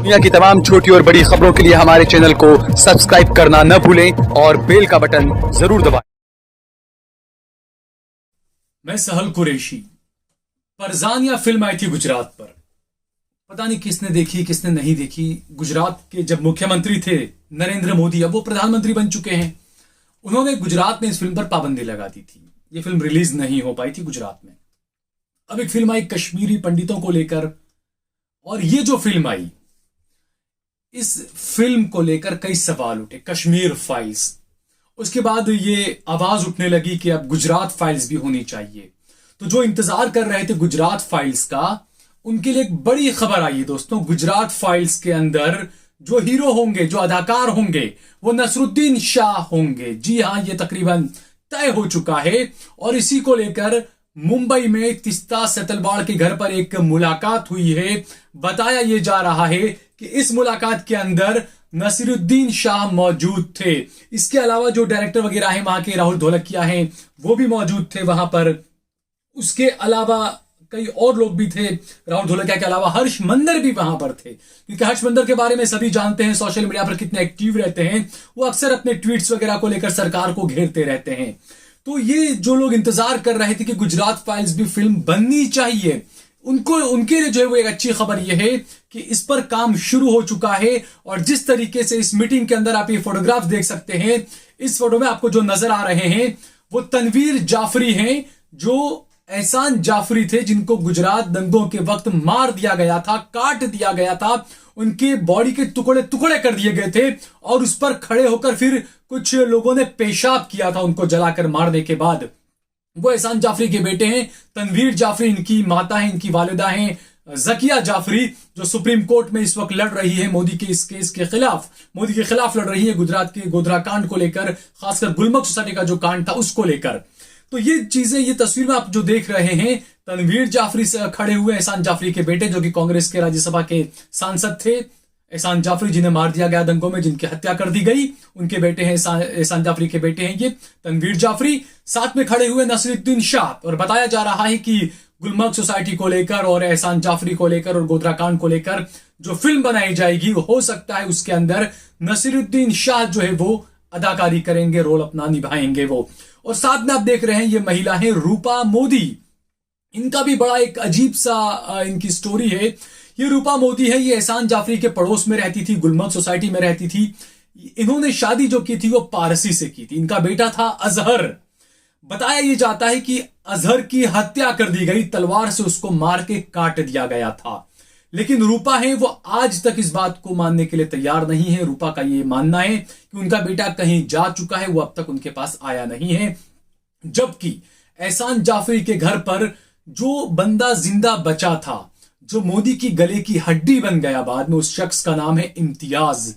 दुनिया की तमाम छोटी और बड़ी खबरों के लिए हमारे चैनल को सब्सक्राइब करना न भूलें और बेल का बटन जरूर दबाएं। मैं सहल कुरैशी। फरजानिया फिल्म आई थी गुजरात पर। पता नहीं किसने देखी किसने नहीं देखी। गुजरात के जब मुख्यमंत्री थे नरेंद्र मोदी, अब वो प्रधानमंत्री बन चुके हैं, उन्होंने गुजरात में इस फिल्म पर पाबंदी लगा दी थी। ये फिल्म रिलीज नहीं हो पाई थी गुजरात में। अब एक फिल्म आई कश्मीरी पंडितों को लेकर, और ये जो फिल्म आई, इस फिल्म को लेकर कई सवाल उठे। कश्मीर फाइल्स, उसके बाद ये आवाज उठने लगी कि अब गुजरात फाइल्स भी होनी चाहिए। तो जो इंतजार कर रहे थे गुजरात फाइल्स का, उनके लिए एक बड़ी खबर आई है दोस्तों। गुजरात फाइल्स के अंदर जो हीरो होंगे, जो अदाकार होंगे, वो नसरुद्दीन शाह होंगे। जी हां, ये तकरीबन तय हो चुका है। और इसी को लेकर मुंबई में तिस्ता सेतलवाड़ के घर पर एक मुलाकात हुई है। बताया यह जा रहा है कि इस मुलाकात के अंदर नसीरुद्दीन शाह मौजूद थे। इसके अलावा जो डायरेक्टर वगैरह हैं वहां के, राहुल ढोलकिया हैं, वो भी मौजूद थे वहां पर। उसके अलावा कई और लोग भी थे। राहुल ढोलकिया के अलावा हर्ष मंदर भी वहां पर थे, क्योंकि हर्ष मंदर के बारे में सभी जानते हैं, सोशल मीडिया पर कितने एक्टिव रहते हैं। वो अक्सर अपने ट्वीट्स वगैरह को लेकर सरकार को घेरते रहते हैं। तो ये जो लोग इंतजार कर रहे थे कि गुजरात फाइल्स भी फिल्म बननी चाहिए, उनके लिए जो है वो एक अच्छी खबर यह है कि इस पर काम शुरू हो चुका है। और जिस तरीके से इस मीटिंग के अंदर आप ये फोटोग्राफ देख सकते हैं, इस फोटो में आपको जो नजर आ रहे हैं वो तनवीर जाफरी हैं, जो एहसान जाफरी थे, जिनको गुजरात दंगों के वक्त मार दिया गया था, काट दिया गया था, उनके बॉडी के टुकड़े टुकड़े कर दिए गए थे। और उस पर खड़े होकर फिर कुछ लोगों ने पेशाब किया था उनको जलाकर मारने के बाद। वो एहसान जाफरी के बेटे हैं तनवीर जाफरी, इनकी माता है, इनकी वालिदा हैं जकिया जाफरी, जो सुप्रीम कोर्ट में इस वक्त लड़ रही है मोदी के इस केस के खिलाफ। मोदी के खिलाफ लड़ रही है गुजरात के गोधरा कांड को लेकर, खासकर गुलमर्ग सोसाइटी का जो कांड था उसको लेकर। तो ये चीजें, ये तस्वीर में आप जो देख रहे हैं, तनवीर जाफरी से खड़े हुए एहसान जाफरी के बेटे, जो कि कांग्रेस के राज्यसभा के सांसद थे। एहसान जाफरी जिन्हें मार दिया गया दंगों में, जिनकी हत्या कर दी गई, उनके बेटे हैं, एहसान जाफरी के बेटे हैं ये तनवीर जाफरी। साथ में खड़े हुए नसीरुद्दीन शाह। और बताया जा रहा है कि गुलमर्ग सोसाइटी को लेकर और एहसान जाफरी को लेकर और गोधरा कांड को लेकर जो फिल्म बनाई जाएगी, हो सकता है उसके अंदर नसीरुद्दीन शाह जो है वो अदाकारी करेंगे, रोल अपना निभाएंगे वो। और साथ में आप देख रहे हैं ये महिला है रूपा मोदी। इनका भी बड़ा एक अजीब सा इनकी स्टोरी है। ये रूपा मोदी है, ये एहसान जाफरी के पड़ोस में रहती थी, गुलमर्ग सोसाइटी में रहती थी। इन्होंने शादी जो की थी वो पारसी से की थी। इनका बेटा था अजहर। बताया ये जाता है कि अजहर की हत्या कर दी गई, तलवार से उसको मार के काट दिया गया था। लेकिन रूपा है वो आज तक इस बात को मानने के लिए तैयार नहीं है। रूपा का ये मानना है कि उनका बेटा कहीं जा चुका है, वो अब तक उनके पास आया नहीं है। जबकि एहसान जाफरी के घर पर जो बंदा जिंदा बचा था, जो मोदी की गले की हड्डी बन गया बाद में, उस शख्स का नाम है इम्तियाज।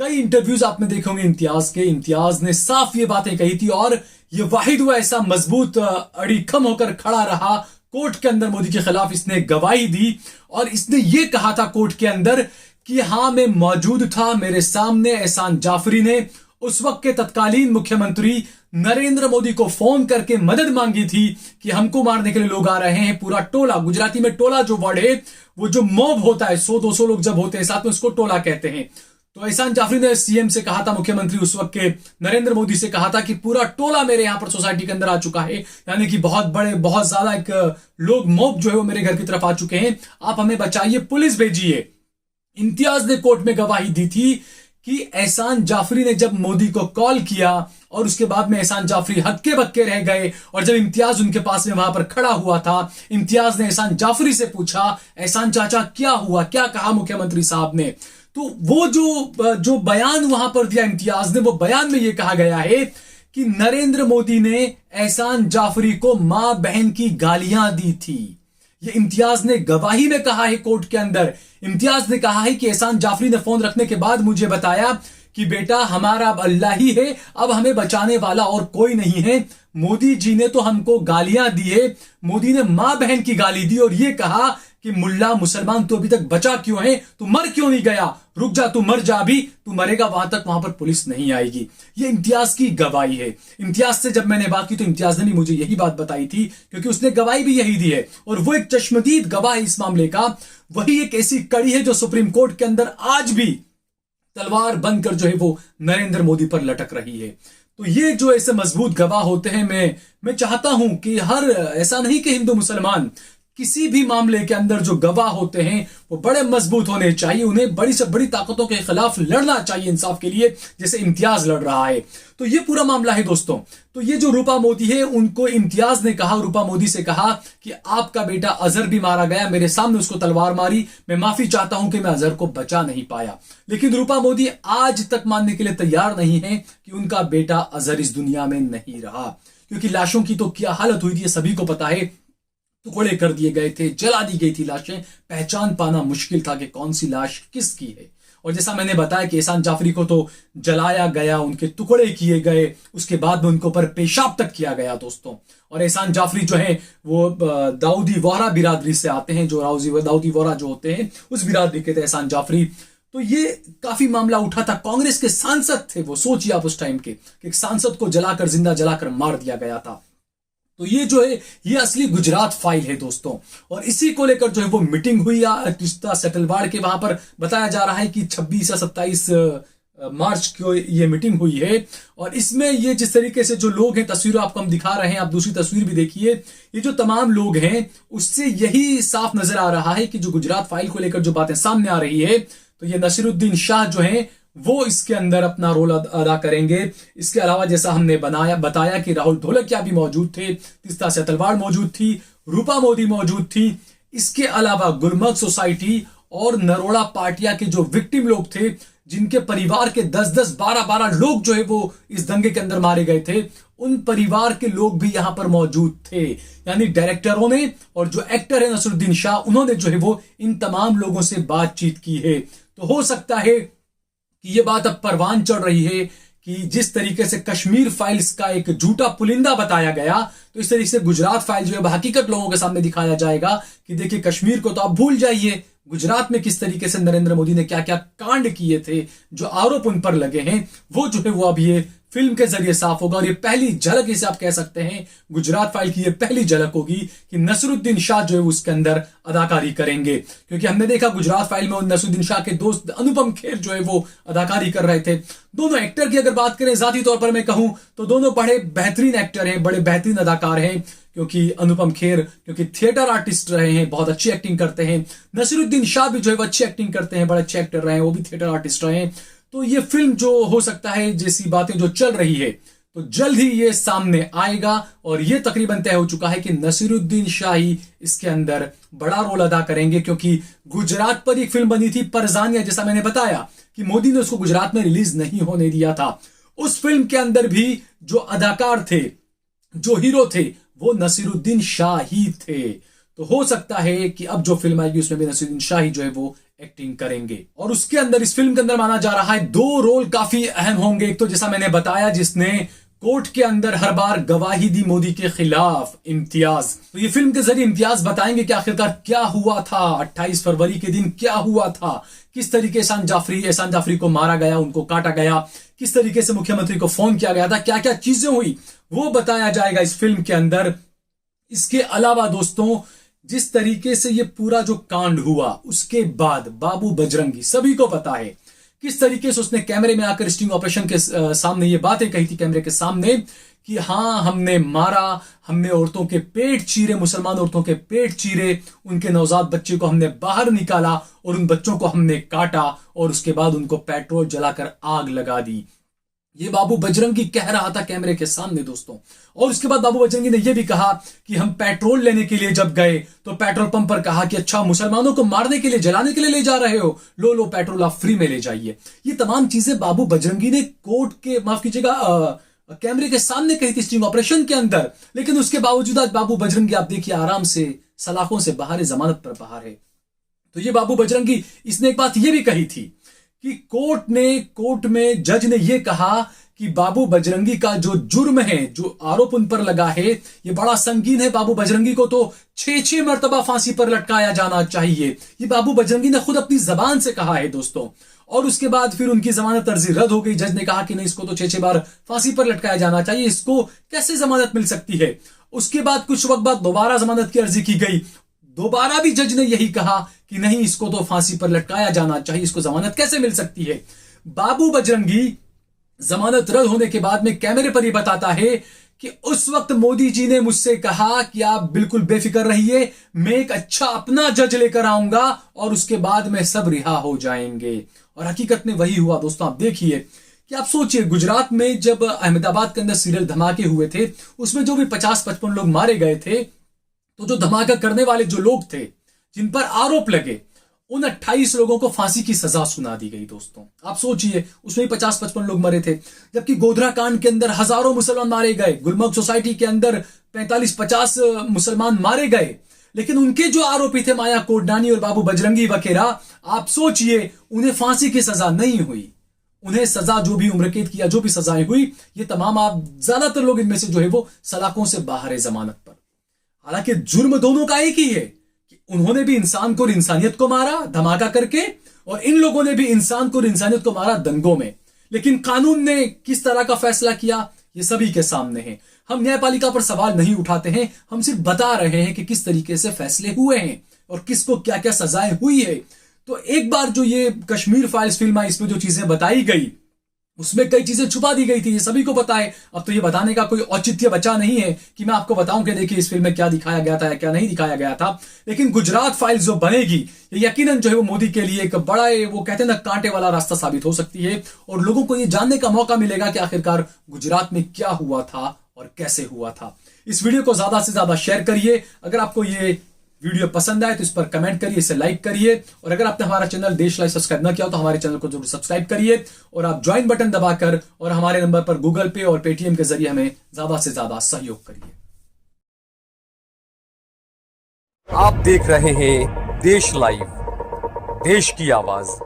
कई इंटरव्यूज आपने देखे होंगे इम्तियाज के। इम्तियाज ने साफ ये बातें कही थी, और ये वाहिद वो ऐसा मजबूत अड़ीखम होकर खड़ा रहा कोर्ट के अंदर मोदी के खिलाफ। इसने गवाही दी और इसने ये कहा था कोर्ट के अंदर कि हां, मैं मौजूद था, मेरे सामने एहसान जाफरी ने उस वक्त के तत्कालीन मुख्यमंत्री नरेंद्र मोदी को फोन करके मदद मांगी थी कि हमको मारने के लिए लोग आ रहे हैं। पूरा टोला, गुजराती में टोला जो वर्ड है, वो जो मॉब होता है, 100-200 लोग जब होते हैं साथ में, उसको टोला कहते हैं। तो एहसान जाफरी ने सीएम से कहा था, मुख्यमंत्री उस वक्त के नरेंद्र मोदी से कहा था कि पूरा टोला मेरे यहां पर सोसाइटी के अंदर आ चुका है, यानी कि बहुत बड़े, बहुत ज्यादा एक लोग, मॉब जो है वो मेरे घर की तरफ आ चुके हैं, आप हमें बचाइए, पुलिस भेजिए। इम्तियाज ने कोर्ट में गवाही दी थी कि एहसान जाफरी ने जब मोदी को कॉल किया और उसके बाद में एहसान जाफरी हक्के बक्के रह गए। और जब इम्तियाज उनके पास में वहां पर खड़ा हुआ था, इम्तियाज ने एहसान जाफरी से पूछा, एहसान चाचा क्या हुआ, क्या कहा मुख्यमंत्री साहब ने? तो वो जो बयान वहां पर दिया इम्तियाज ने, वो बयान में ये कहा गया है कि नरेंद्र मोदी ने एहसान जाफरी को मां बहन की गालियां दी थी। ये इम्तियाज ने गवाही में कहा है कोर्ट के अंदर। इम्तियाज ने कहा है कि एहसान जाफरी ने फोन रखने के बाद मुझे बताया कि बेटा, हमारा अब अल्लाह ही है, अब हमें बचाने वाला और कोई नहीं है। मोदी जी ने तो हमको गालियां दी है, मोदी ने मां बहन की गाली दी और ये कहा कि मुल्ला मुसलमान तू अभी तक बचा क्यों है, तू मर क्यों नहीं गया, रुक जा, तू मर जा, अभी तू मरेगा वहां तक वहां पर पुलिस नहीं आएगी। ये इम्तियाज की गवाही है। इम्तियाज से जब मैंने बात की तो इम्तियाज ने भी मुझे यही बात बताई थी, क्योंकि उसने गवाही भी यही दी है और वो एक चश्मदीद गवाह है इस मामले का। वही एक ऐसी कड़ी है जो सुप्रीम कोर्ट के अंदर आज भी तलवार बनकर जो है वो नरेंद्र मोदी पर लटक रही है। तो ये जो ऐसे मजबूत गवाह होते हैं, मैं चाहता हूं कि हर, ऐसा नहीं कि हिंदू मुसलमान, किसी भी मामले के अंदर जो गवाह होते हैं वो बड़े मजबूत होने चाहिए, उन्हें बड़ी से बड़ी ताकतों के खिलाफ लड़ना चाहिए इंसाफ के लिए, जैसे इम्तियाज लड़ रहा है। तो ये पूरा मामला है दोस्तों। तो ये जो रूपा मोदी है, उनको इम्तियाज ने कहा, रूपा मोदी से कहा कि आपका बेटा अजहर भी मारा गया, मेरे सामने उसको तलवार मारी, मैं माफी चाहता हूं कि मैं अजहर को बचा नहीं पाया। लेकिन रूपा मोदी आज तक मानने के लिए तैयार नहीं है कि उनका बेटा अजहर इस दुनिया में नहीं रहा, क्योंकि लाशों की तो क्या हालत हुई थी सभी को पता है। टुकड़े कर दिए गए थे, जला दी गई थी लाशें, पहचान पाना मुश्किल था कि कौन सी लाश किसकी है। और जैसा मैंने बताया कि एहसान जाफरी को तो जलाया गया, उनके टुकड़े किए गए, उसके बाद में उनको पर पेशाब तक किया गया दोस्तों। और एहसान जाफरी जो है वो दाऊदी वोहरा बिरादरी से आते हैं, जो दाऊदी वोहरा जो होते हैं उस बिरादरी के थे एहसान जाफरी। तो ये काफी मामला उठा था, कांग्रेस के सांसद थे वो, सोचिए आप उस टाइम के कि एक सांसद को जलाकर, जिंदा जलाकर मार दिया गया था। तो ये जो है ये असली गुजरात फाइल है दोस्तों। और इसी को लेकर जो है वो मीटिंग हुई तीस्ता सेटलवाड़ के, वहां पर बताया जा रहा है कि 26 या 27 मार्च को ये मीटिंग हुई है। और इसमें ये जिस तरीके से जो लोग हैं, तस्वीरों आपको हम दिखा रहे हैं, आप दूसरी तस्वीर भी देखिए, ये जो तमाम लोग हैं उससे यही साफ नजर आ रहा है कि जो गुजरात फाइल को लेकर जो बातें सामने आ रही है, तो ये नसीरुद्दीन शाह जो है वो इसके अंदर अपना रोल अदा करेंगे। इसके अलावा जैसा हमने बताया कि राहुल ढोलकिया भी मौजूद थे, तीस्ता सेतलवाड़ मौजूद थी, रूपा मोदी मौजूद थी। इसके अलावा गुलमर्ग सोसाइटी और नरोड़ा पाटिया के जो विक्टिम लोग थे, जिनके परिवार के 10-10, 12-12 लोग जो है वो इस दंगे के अंदर मारे गए थे, उन परिवार के लोग भी यहां पर मौजूद थे। यानी डायरेक्टरों ने और जो एक्टर है नसीरुद्दीन शाह, उन्होंने जो है वो इन तमाम लोगों से बातचीत की है। तो हो सकता है कि ये बात अब परवान चढ़ रही है कि जिस तरीके से कश्मीर फाइल्स का एक झूठा पुलिंदा बताया गया, तो इस तरीके से गुजरात फाइल जो है हकीकत लोगों के सामने दिखाया जाएगा कि देखिए कश्मीर को तो आप भूल जाइए, गुजरात में किस तरीके से नरेंद्र मोदी ने क्या क्या कांड किए थे, जो आरोप उन पर लगे हैं, वो जो है वो अब ये फिल्म के जरिए साफ होगा। और ये पहली झलक, इसे आप कह सकते हैं गुजरात फाइल की ये पहली झलक होगी कि नसीरुद्दीन शाह जो है उसके अंदर अदाकारी करेंगे। क्योंकि हमने देखा गुजरात फाइल में नसीरुद्दीन शाह के दोस्त अनुपम खेर जो है वो अदाकारी कर रहे थे। दोनों एक्टर की अगर बात करें जाती तौर पर मैं कहूं तो दोनों बड़े बेहतरीन एक्टर हैं, बड़े बेहतरीन अदाकार हैं। क्योंकि अनुपम खेर क्योंकि थिएटर आर्टिस्ट रहे हैं, बहुत अच्छी एक्टिंग करते हैं। नसीरुद्दीन शाह भी जो है वो अच्छी एक्टिंग करते हैं, बड़े अच्छे एक्टर रहे हैं, वो भी थिएटर आर्टिस्ट रहे हैं। तो ये फिल्म जो हो सकता है, जैसी बातें जो चल रही है, तो जल्द ही ये सामने आएगा। और ये तकरीबन तय हो चुका है कि नसीरुद्दीन शाह ही इसके अंदर बड़ा रोल अदा करेंगे। क्योंकि गुजरात पर एक फिल्म बनी थी परजानिया, जैसा मैंने बताया कि मोदी ने उसको गुजरात में रिलीज नहीं होने दिया था। उस फिल्म के अंदर भी जो अदाकार थे, जो हीरो थे, वो नसीरुद्दीन शाह ही थे। तो हो सकता है कि अब जो फिल्म आएगी उसमें भी नसीरुद्दीन शाह ही जो है वो एक्टिंग करेंगे। और उसके अंदर, इस फिल्म के अंदर माना जा रहा है 2 रोल काफी अहम होंगे। एक तो जैसा मैंने बताया, जिसने कोर्ट के अंदर हर बार गवाही दी मोदी के खिलाफ, इम्तियाज। तो ये फिल्म के जरिए इम्तियाज बताएंगे कि आखिरकार क्या हुआ था 28 फरवरी के दिन, क्या हुआ था, किस तरीके से एहसान जाफरी को मारा गया, उनको काटा गया, किस तरीके से मुख्यमंत्री को फोन किया गया था, क्या क्या चीजें हुई, वो बताया जाएगा इस फिल्म के अंदर। इसके अलावा दोस्तों, जिस तरीके से ये पूरा जो कांड हुआ, उसके बाद बाबू बजरंगी, सभी को पता है किस तरीके से उसने कैमरे में आकर स्टिंग ऑपरेशन के सामने ये बातें कही थी कैमरे के सामने कि हाँ हमने मारा, हमने औरतों के पेट चीरे, मुसलमान औरतों के पेट चीरे, उनके नवजात बच्चे को हमने बाहर निकाला और उन बच्चों को हमने काटा और उसके बाद उनको पेट्रोल जलाकर आग लगा दी। ये बाबू बजरंगी कह रहा था कैमरे के सामने दोस्तों। और उसके बाद बाबू बजरंगी ने यह भी कहा कि हम पेट्रोल लेने के लिए जब गए तो पेट्रोल पंप पर कहा कि अच्छा मुसलमानों को मारने के लिए, जलाने के लिए ले जा रहे हो, लो पेट्रोल आप फ्री में ले जाइए। ये तमाम चीजें बाबू बजरंगी ने कोर्ट के, माफ कीजिएगा, कैमरे के सामने कही थी स्टिंग ऑपरेशन के अंदर। लेकिन उसके बावजूद आज बाबू बजरंगी आप देखिए आराम से सलाखों से बाहर है, जमानत पर बाहर है। तो ये बाबू बजरंगी, इसने एक बात यह भी कही थी कि कोर्ट में जज ने यह कहा कि बाबू बजरंगी का जो जुर्म है, जो आरोप उन पर लगा है, ये बड़ा संगीन है। बाबू बजरंगी को तो 6 मर्तबा फांसी पर लटकाया जाना चाहिए। ये बाबू बजरंगी ने खुद अपनी जबान से कहा है दोस्तों। और उसके बाद फिर उनकी जमानत अर्जी रद्द हो गई। जज ने कहा कि नहीं, इसको तो 6 बार फांसी पर लटकाया जाना चाहिए, इसको कैसे जमानत मिल सकती है। उसके बाद कुछ वक्त बाद दोबारा जमानत की अर्जी की गई, दोबारा भी जज ने यही कहा कि नहीं, इसको तो फांसी पर लटकाया जाना चाहिए, इसको जमानत कैसे मिल सकती है। बाबू बजरंगी जमानत रद्द होने के बाद में कैमरे पर ही बताता है कि उस वक्त मोदी जी ने मुझसे कहा कि आप बिल्कुल बेफिक्र रहिए, मैं एक अच्छा अपना जज लेकर आऊंगा और उसके बाद में सब रिहा हो जाएंगे। और हकीकत में वही हुआ दोस्तों। आप देखिए कि आप सोचिए, गुजरात में जब अहमदाबाद के अंदर सीरियल धमाके हुए थे, उसमें जो भी 50-55 लोग मारे गए थे, तो जो धमाका करने वाले जो लोग थे, जिन पर आरोप लगे, उन 28 लोगों को फांसी की सजा सुना दी गई दोस्तों। आप सोचिए, उसमें 50-55 लोग मरे थे। जबकि गोधरा कांड के अंदर हजारों मुसलमान मारे गए, गुलमर्ग सोसाइटी के अंदर 45-50 मुसलमान मारे गए, लेकिन उनके जो आरोपी थे माया कोडनानी और बाबू बजरंगी वगैरह, आप सोचिए उन्हें फांसी की सजा नहीं हुई। उन्हें सजा जो भी उम्र कैद किया, जो भी सजाएं हुई, ये तमाम आप ज्यादातर लोग इनमें से जो है वो सलाखों से बाहर है जमानत पर। हालांकि जुर्म दोनों का एक ही है कि उन्होंने भी इंसान को और इंसानियत को मारा धमाका करके, और इन लोगों ने भी इंसान को और इंसानियत को मारा दंगों में। लेकिन कानून ने किस तरह का फैसला किया, ये सभी के सामने है। हम न्यायपालिका पर सवाल नहीं उठाते हैं, हम सिर्फ बता रहे हैं कि किस तरीके से फैसले हुए हैं और किसको क्या क्या सजाएं हुई है। तो एक बार जो ये कश्मीर फाइल्स फिल्म आई, इसमें जो चीजें बताई गई, उसमें कई चीजें छुपा दी गई थी, ये सभी को पता है। अब तो ये बताने का कोई औचित्य बचा नहीं है कि मैं आपको बताऊं कि देखिए इस फिल्म में क्या दिखाया गया था या क्या नहीं दिखाया गया था। लेकिन गुजरात फाइल्स जो बनेगी, ये यकीनन जो है वो मोदी के लिए एक बड़ा, वो कहते हैं ना, कांटे वाला रास्ता साबित हो सकती है। और लोगों को ये जानने का मौका मिलेगा कि आखिरकार गुजरात में क्या हुआ था और कैसे हुआ था। इस वीडियो को ज्यादा से ज्यादा शेयर करिए। अगर आपको ये वीडियो पसंद आए तो इस पर कमेंट करिए, इसे लाइक करिए। और अगर आपने हमारा चैनल देश लाइव सब्सक्राइब ना किया तो हमारे चैनल को जरूर सब्सक्राइब करिए, और आप ज्वाइन बटन दबाकर और हमारे नंबर पर गूगल पे और पेटीएम के जरिए हमें ज्यादा से ज्यादा सहयोग करिए। आप देख रहे हैं देश लाइव, देश की आवाज।